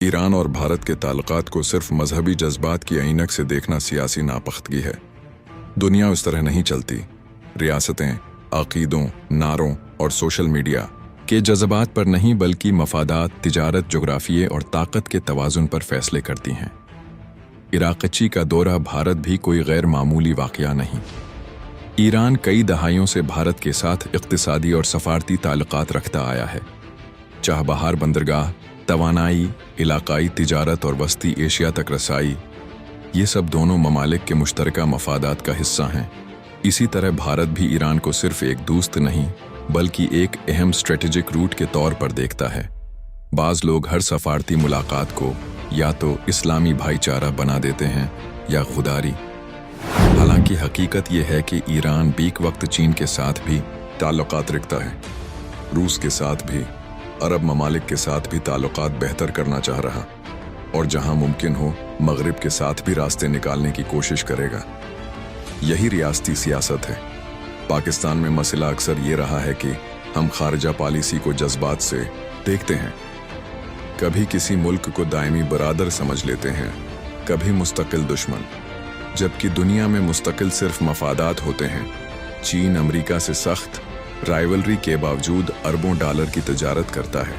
Iran और भारत के ताल्लुकात को सिर्फ मजहबी जज्बात की ऐनक से देखना सियासी नापख्तगी है। दुनिया उस तरह नहीं चलती। रियासतें, अकीदों, नारों और सोशल मीडिया के जज्बात पर नहीं बल्कि मफादात, तिजारत, जोग्राफिये और ताकत के तवाज़ुन पर फैसले करती हैं। इराक़ची का दौरा भारत भी कोई गैर मामूली वाक़या नहीं। ईरान कई दहाइयों से भारत के साथ इक़्तिसादी और सफ़ारती ताल्लुकात रखता आया है। चाहबहार बंदरगाह, तवानाई, इलाकाई तिजारत और वस्ती एशिया तक रसाई, ये सब दोनों ममालिक के मुश्तरका मफादात का हिस्सा हैं। इसी तरह भारत भी ईरान को सिर्फ एक दोस्त नहीं बल्कि एक अहम स्ट्रेटेजिक रूट के तौर पर देखता है। बाज़ लोग हर सफारती मुलाकात को या तो इस्लामी भाईचारा बना देते हैं या खुदारी। हालांकि हकीकत यह है कि ईरान बीक वक्त चीन के साथ भी ताल्लुकात रखता है, रूस के साथ भी, अरब ममालिक के साथ भी ताल्लुकात बेहतर करना चाह रहा, और जहां मुमकिन हो मगरिब के साथ भी रास्ते निकालने की कोशिश करेगा। यही रियासती सियासत है। पाकिस्तान में मसला अक्सर ये रहा है कि हम खारजा पॉलिसी को जज्बात से देखते हैं। कभी किसी मुल्क को दायमी बरादर समझ लेते हैं, कभी मुस्तकिल दुश्मन, जबकि दुनिया में मुस्तकिल सिर्फ मफादात होते हैं। चीन अमेरिका से सख्त राइवलरी के बावजूद अरबों डॉलर की तिजारत करता है।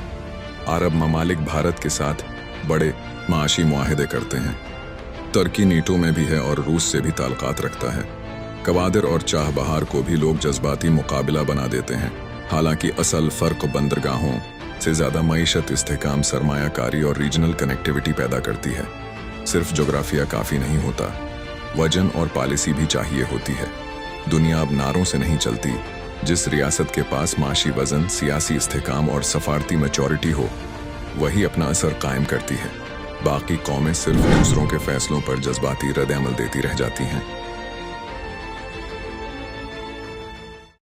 अरब ममालिक भारत के साथ बड़े माशी मुआहदे करते हैं। तुर्की नीटो में भी है और रूस से भी ताल्लुकात रखता है। कवादिर और चाहबहार को भी लोग जज्बाती मुकाबला बना देते हैं। हालांकि असल फ़र्क बंदरगाहों से ज़्यादा मईशत, इस्तेहकाम, सरमायाकारी और रीजनल कनेक्टिविटी पैदा करती है। सिर्फ जोग्राफिया काफ़ी नहीं होता, वजन और पॉलिसी भी चाहिए होती है। दुनिया अब नारों से नहीं चलती। जिस रियासत के पास माशी वजन, सियासी इस्तेहकाम और सफारती मैच्योरिटी हो, वही अपना असर कायम करती है। बाकी कौमें सिर्फ दूसरों के फैसलों पर जज्बाती रद्द-ए-अमल देती रह जाती हैं।